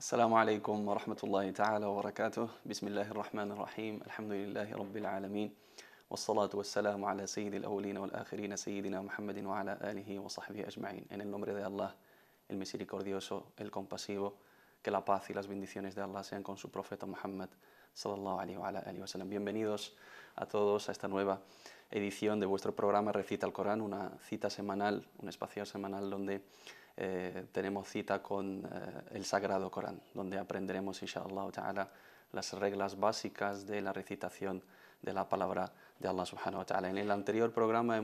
السلام عليكم ورحمة الله تعالى وبركاته. بسم الله الرحمن الرحيم. الحمد لله رب العالمين والصلاة والسلام على سيد الأولين والآخرين سيدنا Muhammad وعلى آله وصحبه أجمعين. En el nombre de Allah, el misericordioso, el compasivo, que la paz y las bendiciones de Allah sean con su profeta Muhammad sallallahu alaihi wa alihi wa sallam. Bienvenidos a todos a esta nueva edición de vuestro programa Recita el Corán, una cita semanal, un espacio semanal donde tenemos cita con el Sagrado Corán, donde aprenderemos, inshallah ta'ala, las reglas básicas de la recitación de la palabra de Allah subhanahu wa ta'ala. En el anterior programa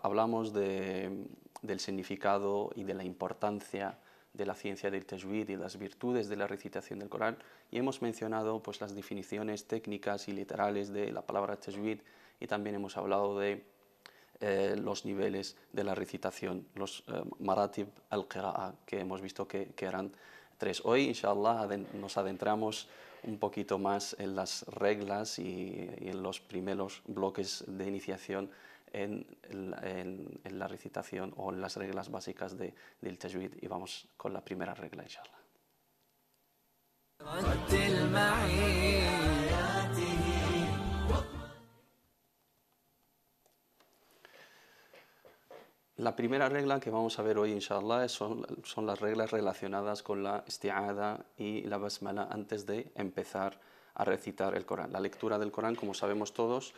hablamos del significado y de la importancia de la ciencia del tajwid y las virtudes de la recitación del Corán, y hemos mencionado pues las definiciones técnicas y literales de la palabra tajwid, y también hemos hablado de los niveles de la recitación, los maratib al-qira'a, que hemos visto que eran 3. Hoy, inshallah, nos adentramos un poquito más en las reglas y en los primeros bloques de iniciación en la recitación o en las reglas básicas del tajwid, y vamos con la primera regla, inshallah. La primera regla que vamos a ver hoy, inshallah, son las reglas relacionadas con la isti'adha y la basmala antes de empezar a recitar el Corán. La lectura del Corán, como sabemos todos,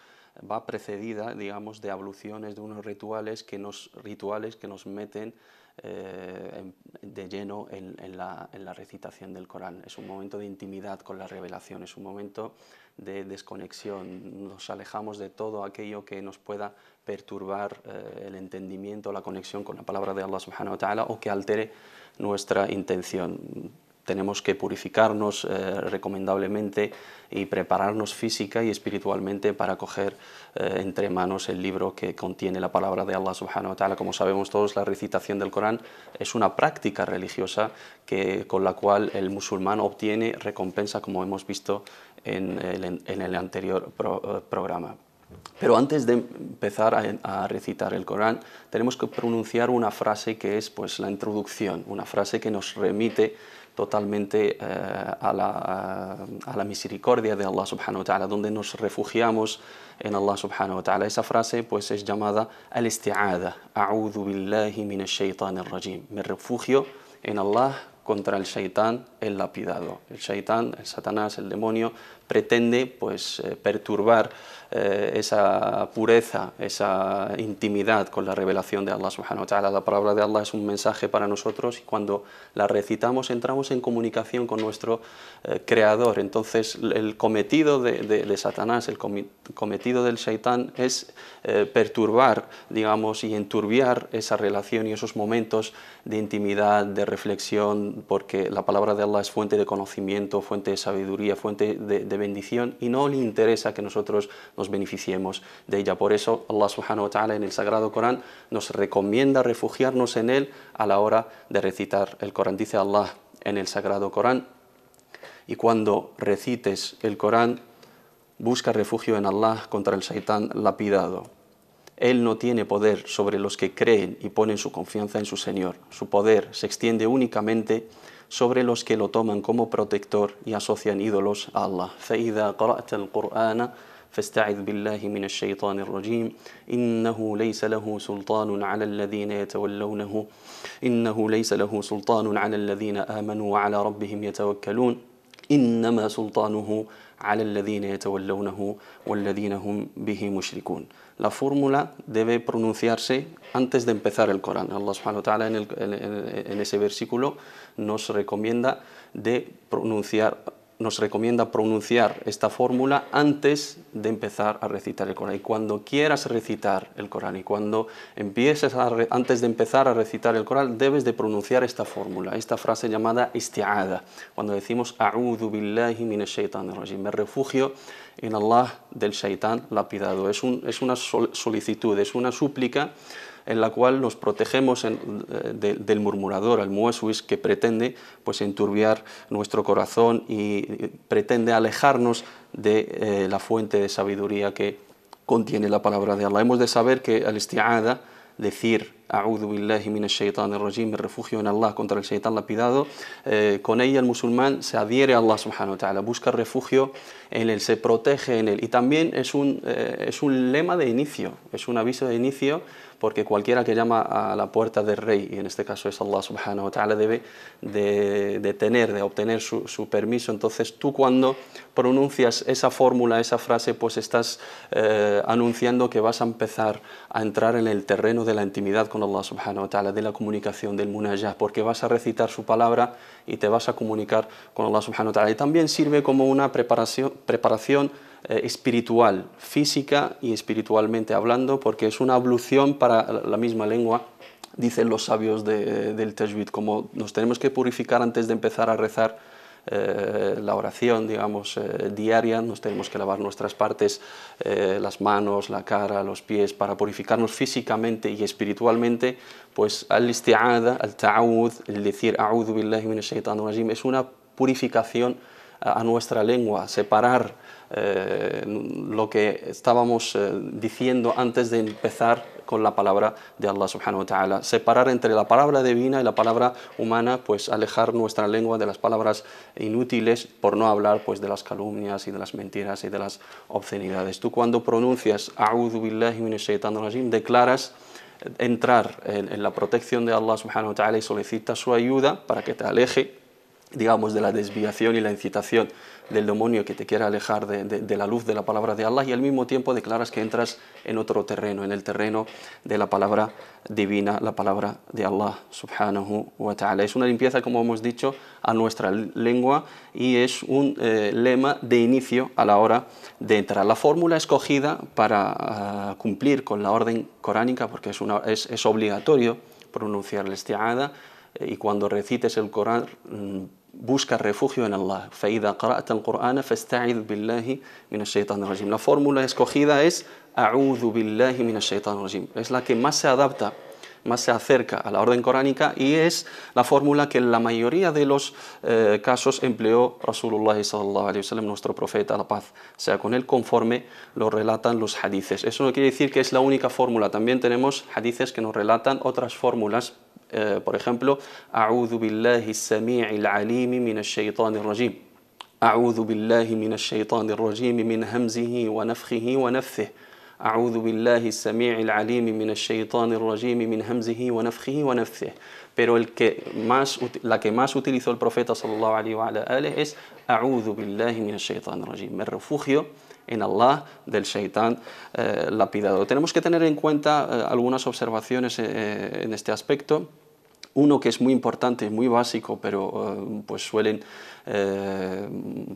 va precedida, digamos, de abluciones, de unos rituales que nos meten de lleno en la recitación del Corán. Es un momento de intimidad con la revelación, es un momento de desconexión. Nos alejamos de todo aquello que nos pueda perturbar el entendimiento, la conexión con la palabra de Allah subhanahu wa ta'ala, o que altere nuestra intención. Tenemos que purificarnos recomendablemente y prepararnos física y espiritualmente para coger entre manos el libro que contiene la palabra de Allah subhanahu wa ta'ala. Como sabemos todos, la recitación del Corán es una práctica religiosa con la cual el musulmán obtiene recompensa, como hemos visto en el anterior programa. Pero antes de empezar a recitar el Corán, tenemos que pronunciar una frase que es pues la introducción, una frase que nos remite totalmente a la misericordia de Allah subhanahu wa ta'ala, donde nos refugiamos en Allah subhanahu wa ta'ala. Esa frase pues es llamada al-isti'adha, a'udhu billahi minash shaitanir rajim. Me refugio en Allah contra el shaitán, el lapidado. El shaitán, el Satanás, el demonio, pretende pues perturbar esa pureza, esa intimidad con la revelación de Allah subhanahu wa ta'ala. La palabra de Allah es un mensaje para nosotros, y cuando la recitamos entramos en comunicación con nuestro creador. Entonces el cometido de Satanás, el cometido del shaitán es perturbar, digamos, y enturbiar esa relación y esos momentos de intimidad, de reflexión, porque la palabra de Allah es fuente de conocimiento, fuente de sabiduría, fuente de bendición, y no le interesa que nosotros nos beneficiemos de ella. Por eso Allah subhanahu wa ta'ala en el Sagrado Corán nos recomienda refugiarnos en él a la hora de recitar el Corán. Dice Allah en el Sagrado Corán: y cuando recites el Corán, busca refugio en Allah contra el shaitán lapidado. Él no tiene poder sobre los que creen y ponen su confianza en su Señor. Su poder se extiende únicamente sobre los que lo toman como protector y asocian ídolos a Allah. فَإِذَا قَرَأْتَ الْقُرْآنَ فَاسْتَعِذْ بِاللَّهِ مِنَ الشَّيْطَانِ الرَّجِيمِ إِنَّهُ لَيْسَ لَهُ سُلْطَانٌ عَلَى الَّذِينَ يَتَوَلَّوْنَهُ إِنَّهُ لَيْسَ لَهُ سُلْطَانٌ عَلَى الَّذِينَ آمَنُوا وَعَلَى رَبِّهِمْ يَتَوَكَّلُونَ إِنَّمَا سُلْطَانُهُ على الذين يتولونه والذين هم به مشركون. La fórmula debe pronunciarse antes de empezar el Corán. Allah subhanahu wa ta'ala en ese versículo nos recomienda pronunciar esta fórmula antes de empezar a recitar el Corán. Y cuando quieras recitar el Corán y cuando empieces antes de empezar a recitar el Corán, debes de pronunciar esta fórmula, esta frase llamada isti'adha. Cuando decimos a'udhu billahi minash shaitanir rajim, me refugio en Allah del shaitán lapidado. Es una solicitud, es una súplica en la cual nos protegemos del murmurador, al muwaswis, que pretende pues enturbiar nuestro corazón y pretende alejarnos de la fuente de sabiduría que contiene la palabra de Allah. Hemos de saber que al isti'adha, decir a'udhu billahi minash shaitanir rajim, me refugio en Allah contra el shaitán lapidado. Con ella el musulmán se adhiere a Allah subhanahu wa ta'ala, busca refugio en él, se protege en él. Y también es un lema de inicio, es un aviso de inicio, porque cualquiera que llama a la puerta del rey, y en este caso es Allah subhanahu wa ta'ala, debe de obtener su permiso. Entonces tú, cuando pronuncias esa fórmula, esa frase, pues estás anunciando que vas a empezar a entrar en el terreno de la intimidad con Allah subhanahu wa ta'ala, de la comunicación, del munajah, porque vas a recitar su palabra y te vas a comunicar con Allah subhanahu wa ta'ala. Y también sirve como una preparación espiritual, física y espiritualmente hablando, porque es una ablución para la misma lengua. Dicen los sabios del tajwid, como nos tenemos que purificar antes de empezar a rezar la oración, digamos, diaria, nos tenemos que lavar nuestras partes, las manos, la cara, los pies, para purificarnos físicamente y espiritualmente. Pues al-isti'adha, al-ta'awudh, el decir a'udhu billahi minash shaitanir rajim, es una purificación a nuestra lengua, separar lo que estábamos diciendo antes de empezar con la palabra de Allah subhanahu wa ta'ala, separar entre la palabra divina y la palabra humana, pues alejar nuestra lengua de las palabras inútiles, por no hablar pues de las calumnias y de las mentiras y de las obscenidades. Tú, cuando pronuncias a'udhu billahi minash shaitanir rajim, declaras entrar en la protección de Allah subhanahu wa ta'ala y solicitas su ayuda para que te aleje, digamos, de la desviación y la incitación del demonio que te quiere alejar de la luz de la palabra de Allah, y al mismo tiempo declaras que entras en otro terreno, en el terreno de la palabra divina, la palabra de Allah subhanahu wa ta'ala. Es una limpieza, como hemos dicho, a nuestra lengua, y es un lema de inicio a la hora de entrar. La fórmula escogida para cumplir con la orden coránica, porque es obligatorio pronunciar el isti'adha, y cuando recites el Corán, busca refugio en Allah. فَإِذَا قَرَأْتَ الْقُرْآنَ فَاسْتَعِذْ بِاللَّهِ مِنَ الشَّيْطَانِ الرَّجِيمِ. La fórmula escogida es أَعُوذُ بِاللَّهِ مِنَ الشَّيْطَانِ الرَّجِيمِ. Es la que más se adapta, más se acerca a la orden coránica, y es la fórmula que en la mayoría de los casos empleó Rasulullah sallallahu alaihi wasallam, nuestro profeta, la paz sea con él, conforme lo relatan los hadices. Eso no quiere decir que es la única fórmula, también tenemos hadices que nos relatan otras fórmulas. Por ejemplo, أعوذ بالله السميع العليم من الشيطان الرجيم. أعوذ بالله من الشيطان الرجيم من همزه ونفخه ونفثه. أعوذ بالله السميع العليم من الشيطان الرجيم من همزه ونفخه ونفثه. Pero la que más utilizó el profeta sallallahu alaihi wa alihi es أعوذ بالله من الشيطان الرجيم. Me refugio en Allah del shaitán lapidado. Tenemos que tener en cuenta algunas observaciones en este aspecto. Uno que es muy importante, muy básico, pero pues suelen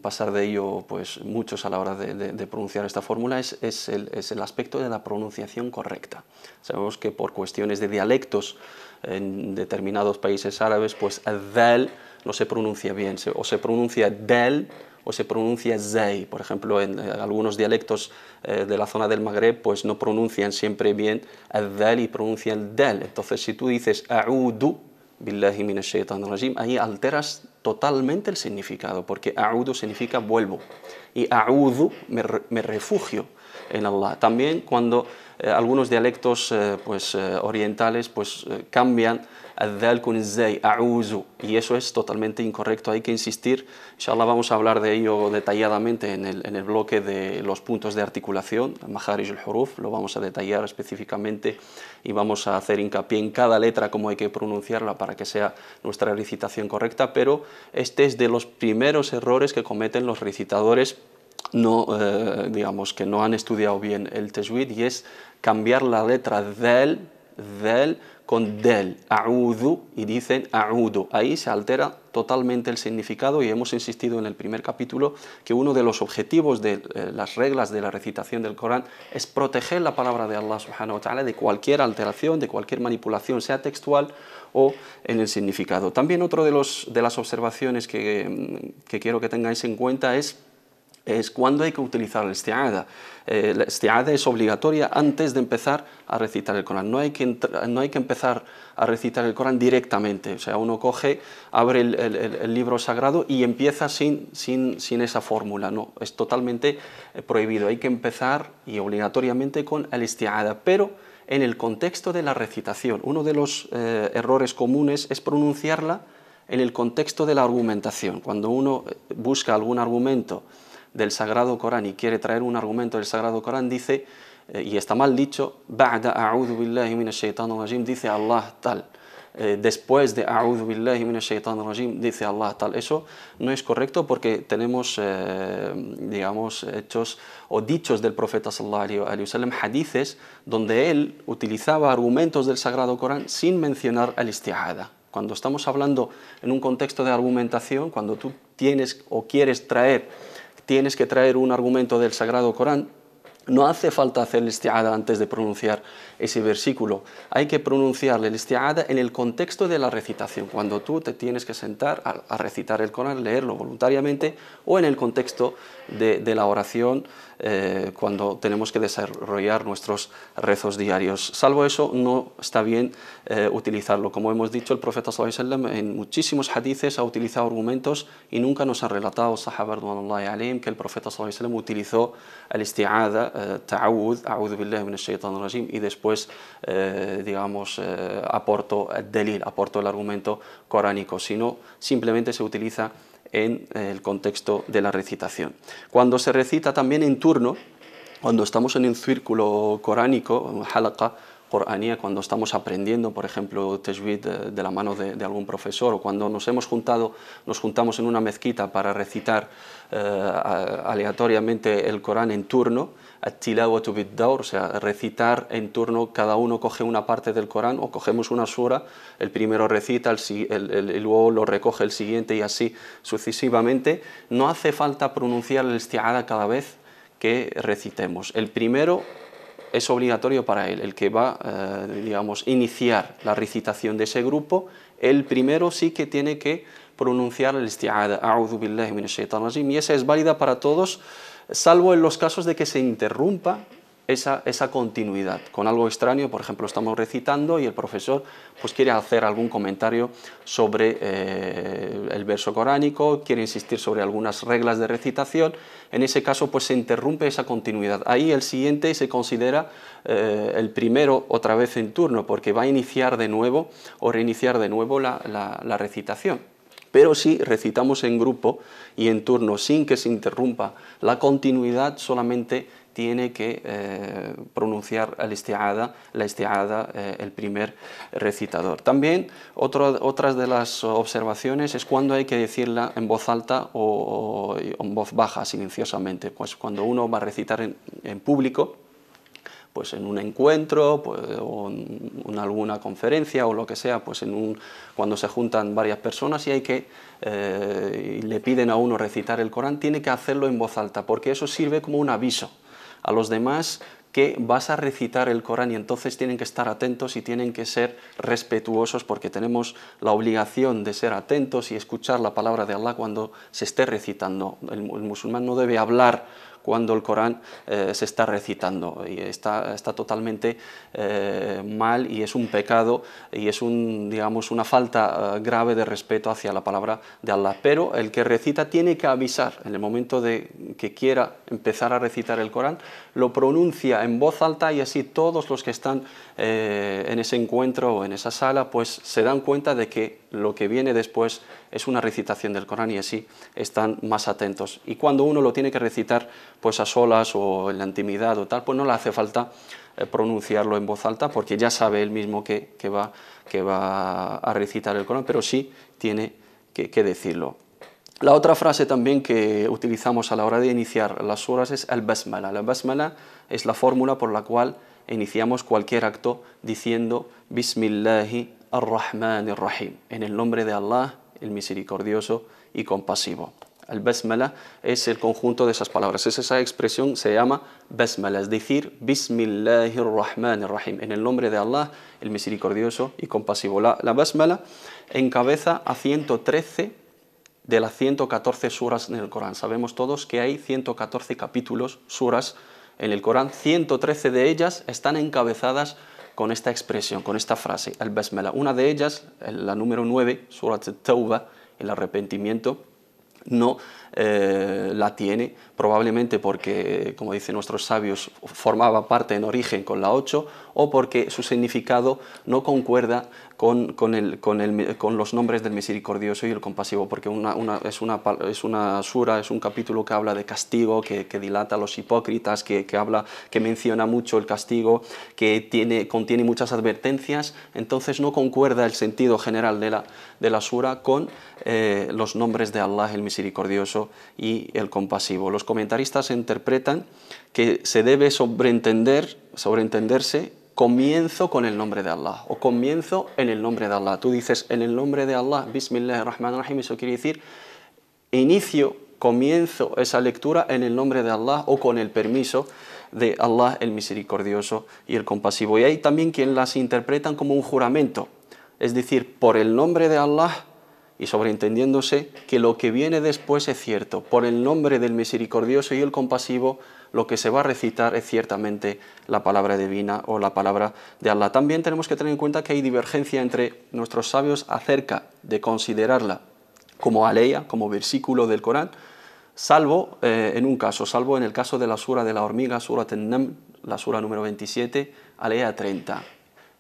pasar de ello pues muchos a la hora de pronunciar esta fórmula, es el aspecto de la pronunciación correcta. Sabemos que por cuestiones de dialectos en determinados países árabes, pues el no se pronuncia bien, o se pronuncia del o se pronuncia zay. Por ejemplo, en algunos dialectos de la zona del Magreb, pues no pronuncian siempre bien el dal y pronuncian el del. Entonces, si tú dices a'udu billahi minash shaitanir rajim, ahí alteras totalmente el significado, porque a'udu significa vuelvo, y a'udu me refugio en Allah. También cuando algunos dialectos orientales cambian el dal con el zay, a'uzu, y eso es totalmente incorrecto, hay que insistir. Inshallah vamos a hablar de ello detalladamente en el bloque de los puntos de articulación, maharij al-huruf, lo vamos a detallar específicamente y vamos a hacer hincapié en cada letra, cómo hay que pronunciarla para que sea nuestra recitación correcta, pero este es de los primeros errores que cometen los recitadores digamos, que no han estudiado bien el tajwid, y es cambiar la letra del con del, a'udhu, y dicen a'udu. Ahí se altera totalmente el significado, y hemos insistido en el primer capítulo que uno de los objetivos de las reglas de la recitación del Corán es proteger la palabra de Allah subhanahu wa ta'ala de cualquier alteración, de cualquier manipulación, sea textual o en el significado. También otro de las observaciones que quiero que tengáis en cuenta es cuándo hay que utilizar el isti'adha. La isti'adha es obligatoria antes de empezar a recitar el Corán. No hay que empezar a recitar el Corán directamente. O sea, uno abre el libro sagrado y empieza sin esa fórmula. No, es totalmente prohibido. Hay que empezar, y obligatoriamente, con el isti'adha. Pero en el contexto de la recitación. Uno de los errores comunes es pronunciarla en el contexto de la argumentación. Cuando uno busca algún argumento del Sagrado Corán y quiere traer un argumento del Sagrado Corán, dice, y está mal dicho, ba'da a'udhu billahi minash shaitanir rajim, dice Allah tal. Después de a'udhu billahi minash shaitanir rajim, dice Allah tal. Eso no es correcto porque tenemos, digamos, hechos o dichos del profeta sallallahu alaihi wasallam, hadices, donde él utilizaba argumentos del Sagrado Corán sin mencionar al-isti'adha. Cuando estamos hablando en un contexto de argumentación, cuando tú tienes o quieres traer, tienes que traer un argumento del Sagrado Corán, no hace falta hacer el isti'adha antes de pronunciar ese versículo. Hay que pronunciar el isti'adha en el contexto de la recitación, cuando tú te tienes que sentar a recitar el Corán, leerlo voluntariamente, o en el contexto de la oración, cuando tenemos que desarrollar nuestros rezos diarios. Salvo eso, no está bien utilizarlo. Como hemos dicho, el profeta sallallahu alaihi wasallam en muchísimos hadices ha utilizado argumentos y nunca nos ha relatado sahaba radhiyallahu anhum que el profeta sallallahu alaihi wasallam utilizó el isti'adha, ta'awudh, a'udhu billahi minash shaitanir rajim, y después, digamos, aportó el delil, aportó el argumento coránico, sino simplemente se utiliza en el contexto de la recitación. Cuando se recita también en turno, cuando estamos en un círculo coránico, un halaqa Qur'anía, cuando estamos aprendiendo, por ejemplo, tajwid de la mano de algún profesor, o cuando nos juntamos en una mezquita para recitar aleatoriamente el Corán en turno, at-tilawatu bid-dawr, o sea, recitar en turno, cada uno coge una parte del Corán o cogemos una sura, el primero recita, luego lo recoge el siguiente y así sucesivamente. No hace falta pronunciar el isti'adha cada vez que recitemos. El primero es obligatorio para él, el que va, digamos, iniciar la recitación de ese grupo, el primero sí que tiene que pronunciar el isti'adha, a'udhu billahi minash shaitanir rajim, y esa es válida para todos, salvo en los casos de que se interrumpa esa continuidad con algo extraño. Por ejemplo, estamos recitando y el profesor pues quiere hacer algún comentario sobre el verso coránico, quiere insistir sobre algunas reglas de recitación. En ese caso pues se interrumpe esa continuidad. Ahí el siguiente se considera el primero otra vez en turno, porque va a iniciar de nuevo o reiniciar de nuevo la recitación. Pero si recitamos en grupo y en turno sin que se interrumpa la continuidad, solamente tiene que pronunciar la isti'adha, el primer recitador. También otras de las observaciones es cuando hay que decirla en voz alta o en voz baja, silenciosamente. Pues cuando uno va a recitar en público, pues en un encuentro pues, o en alguna conferencia o lo que sea, pues cuando se juntan varias personas y y le piden a uno recitar el Corán, tiene que hacerlo en voz alta, porque eso sirve como un aviso a los demás que vas a recitar el Corán, y entonces tienen que estar atentos y tienen que ser respetuosos, porque tenemos la obligación de ser atentos y escuchar la palabra de Allah cuando se esté recitando. El musulmán no debe hablar cuando el Corán se está recitando, y está totalmente mal, y es un pecado y es digamos, una falta grave de respeto hacia la palabra de Allah. Pero el que recita tiene que avisar en el momento de que quiera empezar a recitar el Corán, lo pronuncia en voz alta, y así todos los que están en ese encuentro o en esa sala pues se dan cuenta de que lo que viene después es una recitación del Corán, y así están más atentos. Y cuando uno lo tiene que recitar pues a solas o en la intimidad o tal, pues no le hace falta pronunciarlo en voz alta, porque ya sabe él mismo que va a recitar el Corán, pero sí tiene que decirlo. La otra frase también que utilizamos a la hora de iniciar las suras es al-basmala. La basmala es la fórmula por la cual iniciamos cualquier acto diciendo Bismillahi ar-Rahman ar-Rahim, en el nombre de Allah, el misericordioso y compasivo. El basmala es el conjunto de esas palabras, esa expresión se llama basmala, es decir, Bismillahi ar-Rahman ar-Rahim, en el nombre de Allah, el misericordioso y compasivo. La basmala encabeza a 113 de las 114 suras en el Corán. Sabemos todos que hay 114 capítulos, suras en el Corán, 113 de ellas están encabezadas con esta expresión, con esta frase, al-basmala. Una de ellas, la número 9, Surat at-Tawbah, el arrepentimiento, no la tiene, probablemente porque, como dicen nuestros sabios, formaba parte en origen con la 8, o porque su significado no concuerda con los nombres del misericordioso y el compasivo, porque es una sura, es un capítulo que habla de castigo, que dilata a los hipócritas, que menciona mucho el castigo, que contiene muchas advertencias, entonces no concuerda el sentido general de la sura con los nombres de Allah, el misericordioso y el compasivo. Los comentaristas interpretan que se debe sobreentenderse comienzo con el nombre de Allah o comienzo en el nombre de Allah. Tú dices en el nombre de Allah, Bismillahirrahmanirrahim, eso quiere decir inicio, comienzo esa lectura en el nombre de Allah o con el permiso de Allah, el misericordioso y el compasivo. Y hay también quien las interpretan como un juramento, es decir, por el nombre de Allah, y sobreentendiéndose que lo que viene después es cierto. Por el nombre del misericordioso y el compasivo, lo que se va a recitar es ciertamente la palabra divina o la palabra de Allah. También tenemos que tener en cuenta que hay divergencia entre nuestros sabios acerca de considerarla como aleya, como versículo del Corán, salvo en un caso, salvo en el caso de la sura de la hormiga, Surat an-Naml, la sura número 27, aleya 30.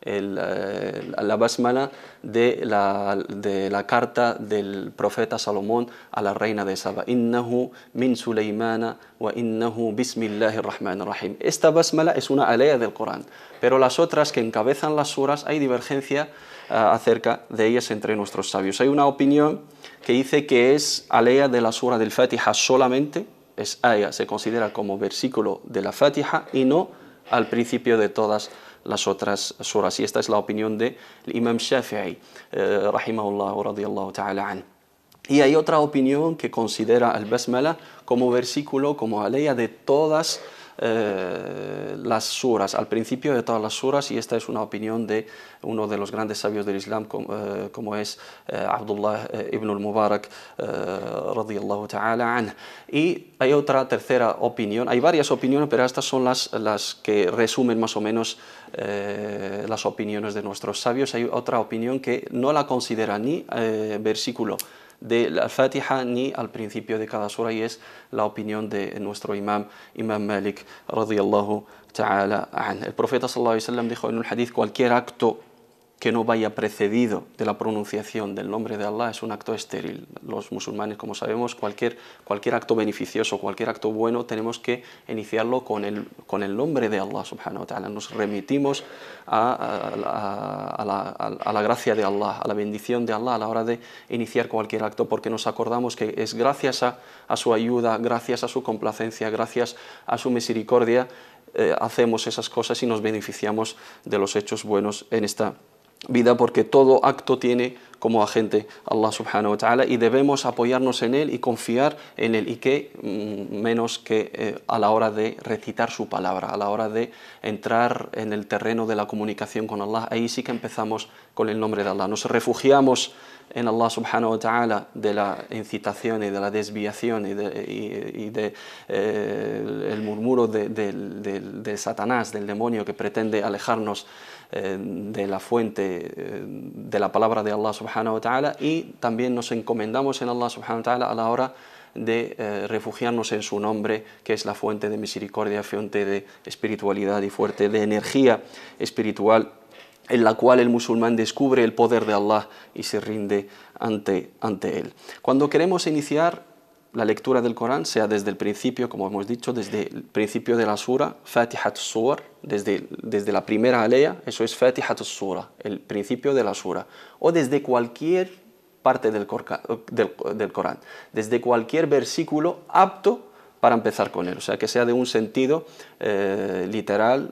La basmala de la carta del profeta Salomón a la reina de Saba. Innahu min Sulaymana wa innahu bismillahirrahmanirrahim. Esta basmala es una aleya del Corán, pero las otras que encabezan las suras hay divergencia acerca de ellas entre nuestros sabios. Hay una opinión que dice que es aleya de la sura del Fatiha solamente, es aya, se considera como versículo de la Fatiha y no al principio de todas las otras suras. Y esta es la opinión del Imam Shafi'i, rahimahullah, radiyallahu ta'ala an. Y hay otra opinión que considera al Basmala como versículo, como aleya de todas las suras, al principio de todas las suras, y esta es una opinión de uno de los grandes sabios del Islam, como es Abdullah ibn al-Mubarak, radiyallahu ta'ala an. Y hay otra tercera opinión, hay varias opiniones, pero estas son las que resumen más o menos las opiniones de nuestros sabios. Hay otra opinión que no la considera ni versículo de la Fatiha ni al principio de cada sura, y es la opinión de nuestro Imam Malik, radiyallahu ta'ala an. El profeta sallallahu alaihi wasallam dijo en un hadith: cualquier acto que no vaya precedido de la pronunciación del nombre de Allah es un acto estéril. Los musulmanes, como sabemos, cualquier acto beneficioso, cualquier acto bueno, tenemos que iniciarlo con el nombre de Allah subhanahu wa ta'ala. Nos remitimos a la gracia de Allah, a la bendición de Allah a la hora de iniciar cualquier acto, porque nos acordamos que es gracias a su ayuda, gracias a su complacencia, gracias a su misericordia, hacemos esas cosas y nos beneficiamos de los hechos buenos en esta vida, porque todo acto tiene como agente Allah subhanahu wa ta'ala y debemos apoyarnos en él y confiar en él, y que menos que a la hora de recitar su palabra, a la hora de entrar en el terreno de la comunicación con Allah. Ahí sí que empezamos con el nombre de Allah, nos refugiamos en Allah subhanahu wa ta'ala de la incitación y de la desviación y de el murmuro de Satanás, del demonio que pretende alejarnos de la fuente de la palabra de Allah subhanahu wa ta'ala, y también nos encomendamos en Allah subhanahu wa ta'ala a la hora de refugiarnos en su nombre, que es la fuente de misericordia, fuente de espiritualidad y fuente de energía espiritual, en la cual el musulmán descubre el poder de Allah y se rinde ante él. Cuando queremos iniciar la lectura del Corán, sea desde el principio, como hemos dicho, desde el principio de la sura, Fatihat as-Suwar, desde la primera aleya, eso es Fatihat as-Sura, el principio de la sura, o desde cualquier parte del Corán, desde cualquier versículo apto para empezar con él, o sea, que sea de un sentido literal,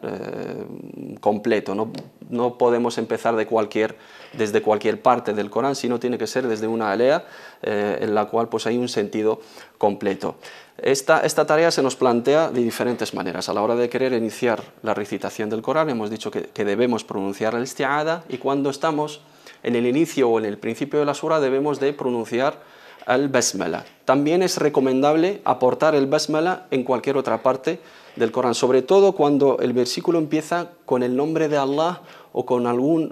completo. No podemos empezar desde cualquier parte del Corán, sino tiene que ser desde una alea en la cual pues hay un sentido completo. Esta tarea se nos plantea de diferentes maneras. A la hora de querer iniciar la recitación del Corán, hemos dicho que debemos pronunciar el isti'ada, y cuando estamos en el inicio o en el principio de la sura debemos de pronunciar al basmala. También es recomendable aportar el basmala en cualquier otra parte del Corán, sobre todo cuando el versículo empieza con el nombre de Allah o con algún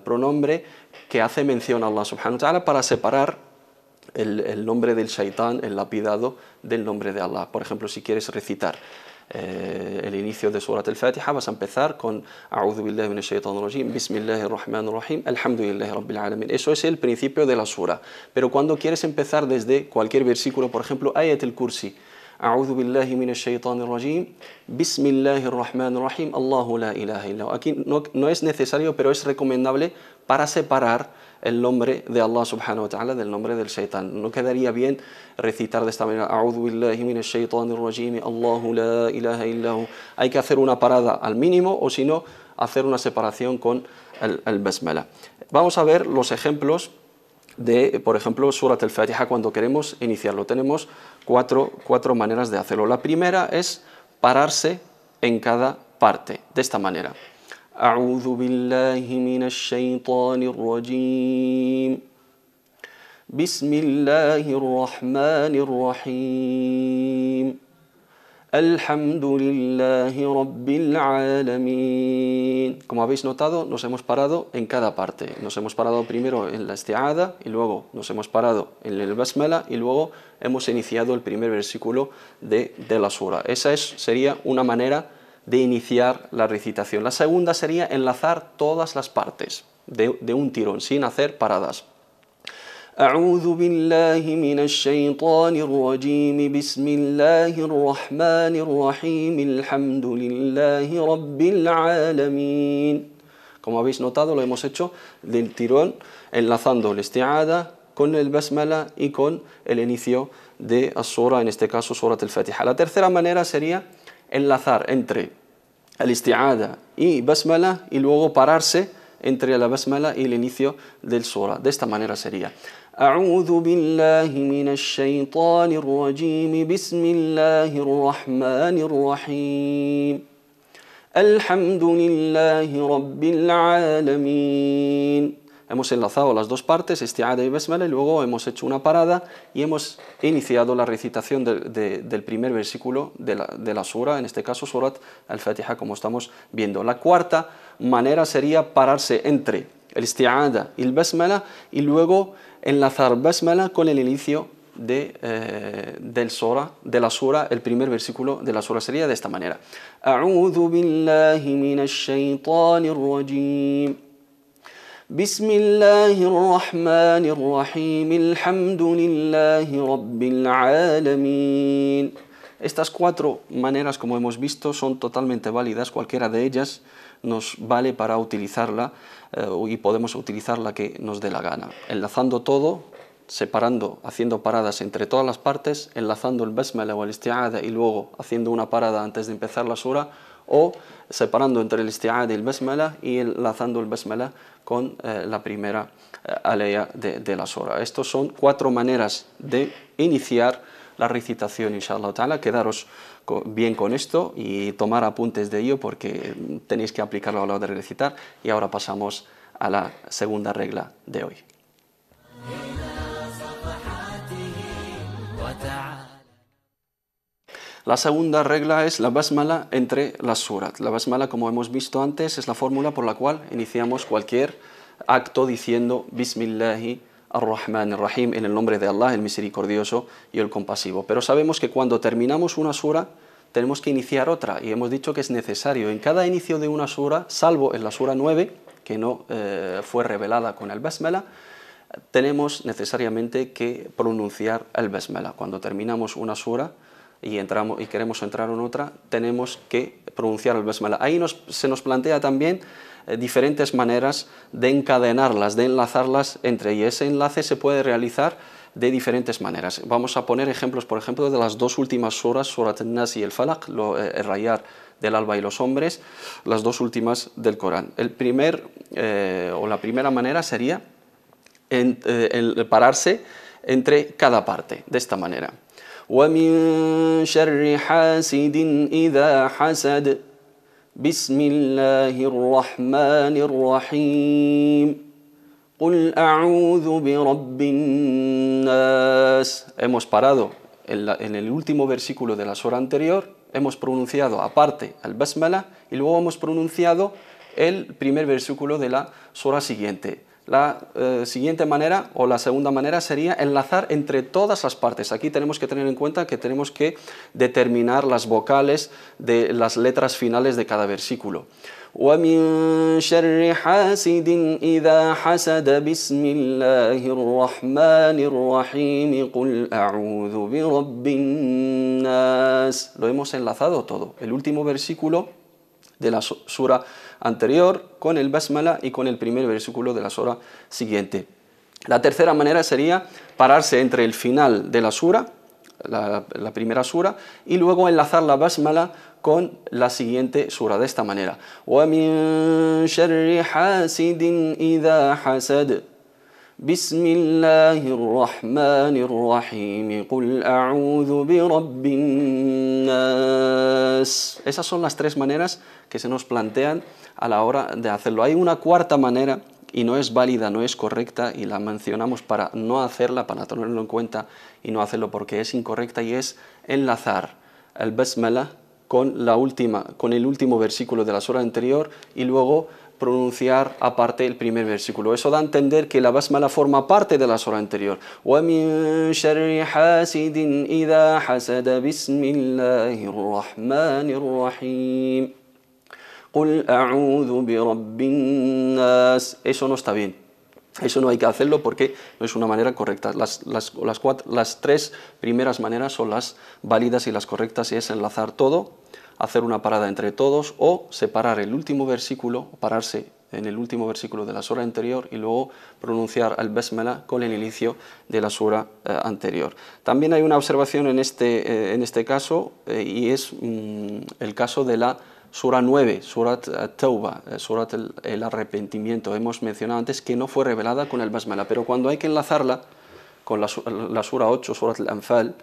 pronombre que hace mención a Allah subhanahu wa ta'ala, para separar el nombre del shaitán, el lapidado del nombre de Allah. Por ejemplo, si quieres recitar el inicio de Surat al-Fatiha, vas a empezar con A'udhu billahi minash shaitanir rajim, Bismillahir rahmanir rahim, Alhamdulillahi rabbil alamin. Eso es el principio de la sura. Pero cuando quieres empezar desde cualquier versículo, por ejemplo, Ayat al-Kursi, A'udhu billahi minash shaitanir rajim, Bismillahir rahmanir rahim, Allahu la ilaha illa hu. Aquí no es necesario, pero es recomendable para separar el nombre de Allah subhanahu wa ta'ala del nombre del shaitán. No quedaría bien recitar de esta manera, A'udhu billahi minash shaitanir rajim, Allahu la ilaha illa hu. Hay que hacer una parada al mínimo, o si no, hacer una separación con el basmala. Vamos a ver los ejemplos de, por ejemplo, Surat al-Fatiha cuando queremos iniciarlo. Tenemos cuatro maneras de hacerlo. La primera es pararse en cada parte, de esta manera. أعوذ بالله من الشيطان الرجيم بسم الله الرحمن الرحيم الحمد لله رب العالمين. Como habéis notado, nos hemos parado en cada parte. Nos hemos parado primero en la isti'ada y luego nos hemos parado en el basmala y luego hemos iniciado el primer versículo de la sura. Esa sería una manera de iniciar la recitación. La segunda sería enlazar todas las partes de un tirón, sin hacer paradas. أعوذ بالله من الشيطان الرجيم بسم الله الرحمن الرحيم الحمد لله رب العالمين. Como habéis notado, lo hemos hecho del tirón, enlazando el isti'ada con el basmala y con el inicio de la sura, en este caso Surat al-Fatiha. La tercera manera sería enlazar entre el isti'ada y basmala y luego pararse entre la basmala y el inicio del sura. De esta manera sería أعوذ بالله من الشيطان الرجيم بسم الله الرحمن الرحيم الحمد لله رب العالمين. Hemos enlazado las dos partes, isti'ada y basmala, y luego hemos hecho una parada y hemos iniciado la recitación del primer versículo de la sura, en este caso Surat al-Fatiha, como estamos viendo. La cuarta manera sería pararse entre el isti'ada y el basmala y luego enlazar basmala con el inicio de la sura, el primer versículo de la sura sería de esta manera. A'udhu billahi minash shaitanir rajim. بسم الله الرحمن الرحيم الحمد لله رب العالمين. Estas cuatro maneras, como hemos visto, son totalmente válidas. Cualquiera de ellas nos vale para utilizarla y podemos utilizar la que nos dé la gana. Enlazando todo, separando, haciendo paradas entre todas las partes, enlazando el basmala o el isti'ada y luego haciendo una parada antes de empezar la sura, o separando entre el isti'ada y el basmala y enlazando el basmala con la primera aleya de la sura. Estas son cuatro maneras de iniciar la recitación, inshallah ta'ala. Quedaros bien con esto y tomar apuntes de ello porque tenéis que aplicarlo a la hora de recitar. Y ahora pasamos a la segunda regla de hoy. La segunda regla es la basmala entre las surat. La basmala, como hemos visto antes, es la fórmula por la cual iniciamos cualquier acto diciendo Bismillahi ar-Rahman ar-Rahim, en el nombre de Allah, el misericordioso y el compasivo. Pero sabemos que cuando terminamos una sura tenemos que iniciar otra, y hemos dicho que es necesario en cada inicio de una sura, salvo en la sura 9, que no fue revelada con el basmala, tenemos necesariamente que pronunciar el basmala. Cuando terminamos una sura y queremos entrar en otra, tenemos que pronunciar el basmala. Ahí se nos plantea también diferentes maneras de encadenarlas, de enlazarlas entre ellas. Ese enlace se puede realizar de diferentes maneras. Vamos a poner ejemplos, por ejemplo, de las dos últimas suras, Surat al-Nas y el Falaq, el rayar del alba y los hombres, las dos últimas del Corán. La primera manera sería el pararse entre cada parte, de esta manera. وَمِن شَرِّ حَاسِدٍ إِذَا حَسَدَ بسم الله الرحمن الرحيم قل أعوذ برب الناس. Hemos parado en el último versículo de la sura anterior, hemos pronunciado aparte el basmala y luego hemos pronunciado el primer versículo de la sura siguiente. La siguiente manera, o la segunda manera, sería enlazar entre todas las partes. Aquí tenemos que tener en cuenta que tenemos que determinar las vocales de las letras finales de cada versículo. وَمِن شَرِّ حَاسِدٍ إِذَا حَسَدَ بِسْمِ اللَّهِ الرَّحْمَنِ الرَّحِيمِ قُلْ أَعُوذُ بِرَبِّ النَّاسِ. Lo hemos enlazado todo. El último versículo de la sura anterior con el basmala y con el primer versículo de la sura siguiente. La tercera manera sería pararse entre el final de la sura, la primera sura, y luego enlazar la basmala con la siguiente sura de esta manera. وَمِن شَرِّ حَاسِدٍ إِذَا حَسَدَ بسم الله الرحمن الرحيم قل أعوذ برب الناس. Esas son las tres maneras que se nos plantean a la hora de hacerlo. Hay una cuarta manera y no es válida, no es correcta, y la mencionamos para no hacerla, para tenerlo en cuenta y no hacerlo porque es incorrecta, y es enlazar el basmala con el último versículo de la sura anterior y luego pronunciar aparte el primer versículo. Eso da a entender que la basmala forma parte de la sura anterior. وَمِن شَرِّ حَاسِدٍ إِذَا حَسَدَ بِسْمِ اللَّهِ الرَّحْمَنِ الرَّحِيمِ قُلْ أَعُوذُ بِرَبِّ النَّاسِ. Eso no está bien. Eso no hay que hacerlo porque no es una manera correcta. Las tres primeras maneras son las válidas y las correctas, y es enlazar todo, hacer una parada entre todos o separar el último versículo, pararse en el último versículo de la sura anterior y luego pronunciar al basmala con el inicio de la sura anterior. También hay una observación en este caso y es el caso de la Sura 9, Surat Tauba, Surat el arrepentimiento. Hemos mencionado antes que no fue revelada con el basmala, pero cuando hay que enlazarla con la Sura 8, Surat al-Anfal,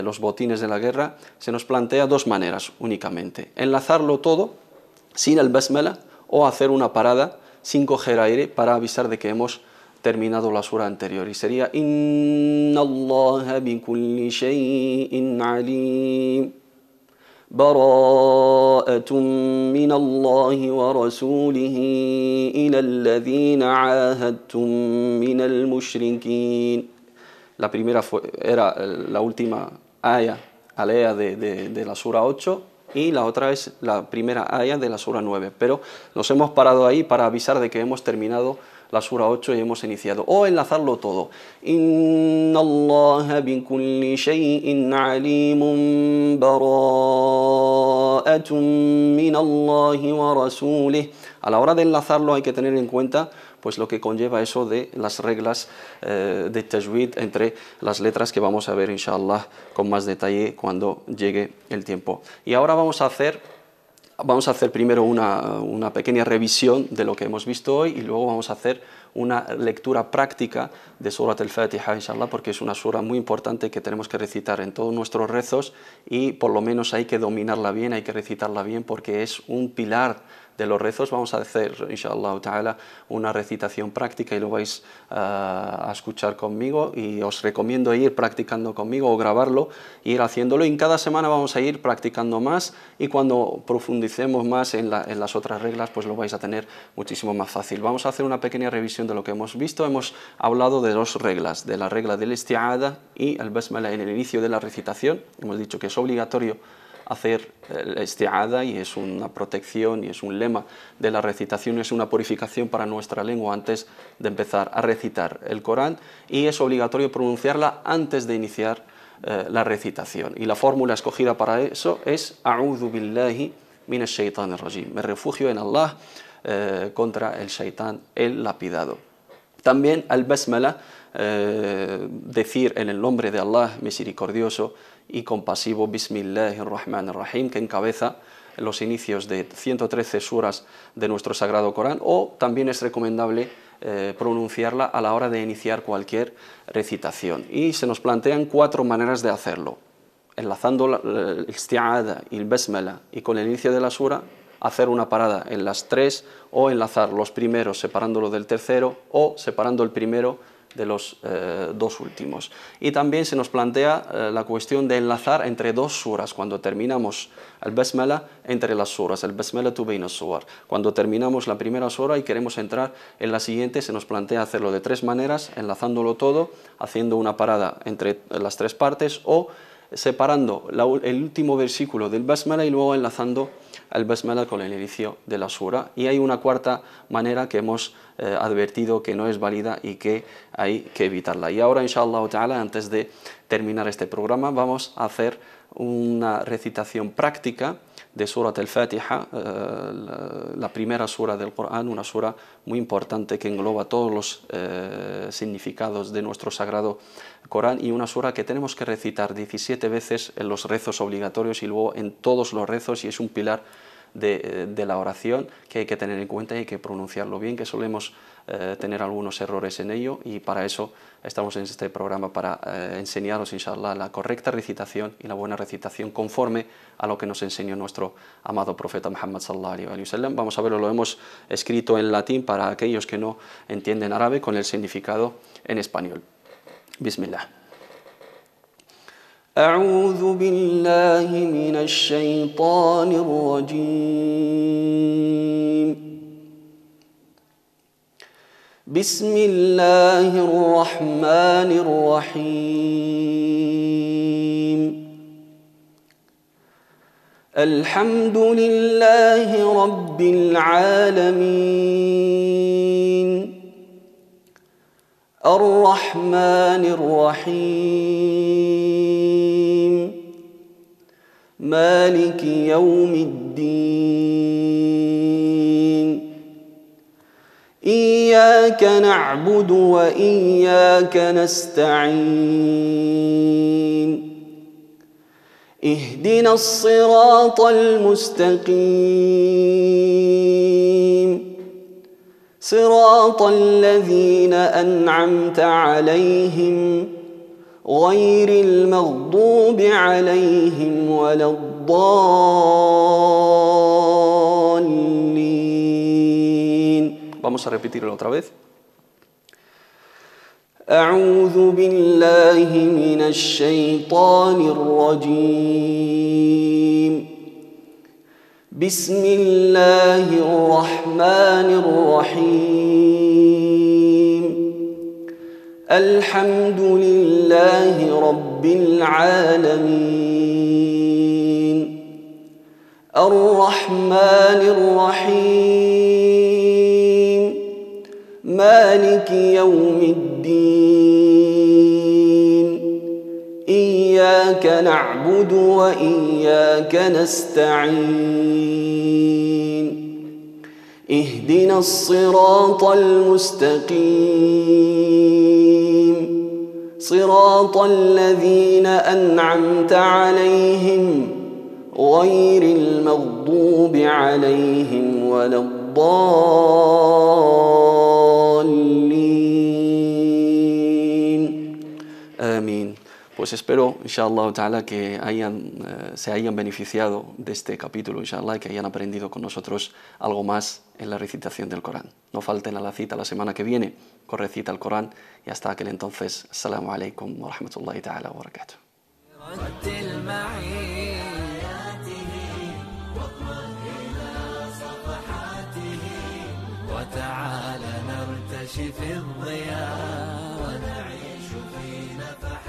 los botines de la guerra, se nos plantea dos maneras únicamente. Enlazarlo todo sin el basmala o hacer una parada sin coger aire para avisar de que hemos terminado la sura anterior. Y sería Inna Allaha bi kulli shay'in alim. براءة من الله ورسوله إلى الذين عاهدتم من المشركين. La primera era la última alea de la sura 8 y la otra es la primera aya de la sura 9. Pero nos hemos parado ahí para avisar de que hemos terminado la sura 8 y hemos iniciado. O enlazarlo todo. Inna Allaha bi kulli shay'in alimun bara'atun min Allahi wa rasulih. A la hora de enlazarlo hay que tener en cuenta pues lo que conlleva eso de las reglas de tajwid entre las letras, que vamos a ver inshallah con más detalle cuando llegue el tiempo. Y ahora vamos a hacer primero una pequeña revisión de lo que hemos visto hoy y luego vamos a hacer una lectura práctica de Surat al-Fatiha, inshallah, porque es una sura muy importante que tenemos que recitar en todos nuestros rezos y por lo menos hay que dominarla bien, hay que recitarla bien porque es un pilar de los rezos. Vamos a hacer, inshallah ta'ala, una recitación práctica y lo vais a escuchar conmigo, y os recomiendo ir practicando conmigo o grabarlo e ir haciéndolo, y en cada semana vamos a ir practicando más, y cuando profundicemos más en las otras reglas pues lo vais a tener muchísimo más fácil. Vamos a hacer una pequeña revisión de lo que hemos visto. Hemos hablado de dos reglas, de la regla del isti'ada y el basmala en el inicio de la recitación. Hemos dicho que es obligatorio hacer la isti'ada y es una protección y es un lema de la recitación, es una purificación para nuestra lengua antes de empezar a recitar el Corán, y es obligatorio pronunciarla antes de iniciar la recitación. Y la fórmula escogida para eso es A'udhu billahi minash shaitanir rajim. Me refugio en Allah contra el shaitán, el lapidado. También al basmala, decir en el nombre de Allah misericordioso y compasivo, Bismillahirrahmanirrahim, que encabeza los inicios de 113 suras de nuestro Sagrado Corán, o también es recomendable pronunciarla a la hora de iniciar cualquier recitación. Y se nos plantean cuatro maneras de hacerlo: enlazando el isti'ada y el basmala y con el inicio de la sura, hacer una parada en las tres, o enlazar los primeros separándolo del tercero, o separando el primero de los dos últimos. Y también se nos plantea la cuestión de enlazar entre dos suras, cuando terminamos el Basmala entre las suras, el Basmala tu bayna as-suwar. Cuando terminamos la primera sura y queremos entrar en la siguiente, se nos plantea hacerlo de tres maneras, enlazándolo todo, haciendo una parada entre las tres partes o separando el último versículo del Basmala y luego enlazando el Basmala con el inicio de la sura. Y hay una cuarta manera que hemos advertido que no es válida y que hay que evitarla. Y ahora, inshallah ta'ala, antes de terminar este programa, vamos a hacer una recitación práctica de Surat al-Fatiha, la primera sura del Corán, una sura muy importante que engloba todos los significados de nuestro sagrado Corán y una sura que tenemos que recitar 17 veces en los rezos obligatorios y luego en todos los rezos, y es un pilar de la oración que hay que tener en cuenta y hay que pronunciarlo bien, que solemos tener algunos errores en ello, y para eso estamos en este programa, para enseñaros, inshallah, la correcta recitación y la buena recitación conforme a lo que nos enseñó nuestro amado profeta Muhammad sallallahu alaihi wasallam. Vamos a verlo, lo hemos escrito en latín para aquellos que no entienden árabe, con el significado en español. Bismillah. أعوذ بالله من الشيطان الرجيم. بسم الله الرحمن الرحيم. الحمد لله رب العالمين. الرحمن الرحيم. مالك يوم الدين. إياك نعبد وإياك نستعين. اهدنا الصراط المستقيم. صراط الذين أنعمت عليهم غير المغضوب عليهم ولا الضالين. Vamos a repetirlo otra vez. أعوذ بالله من الشيطان الرجيم. بسم الله الرحمن الرحيم. الحمد لله رب العالمين. الرحمن الرحيم. مالك يوم الدين. إياك نعبد وإياك نستعين. اهدنا الصراط المستقيم. صراط الذين أنعمت عليهم غير المغضوب عليهم ولا الضالين. آمين. Pues espero, inshallah ta'ala, que se hayan beneficiado de este capítulo, inshallah, y que hayan aprendido con nosotros algo más en la recitación del Corán. No falten a la cita la semana que viene con recita el Corán, y hasta aquel entonces, assalamu alaikum wa rahmatullahi ta'ala wa barakatuh. وتعال نرتشي في الضياء ونعيش في نفحات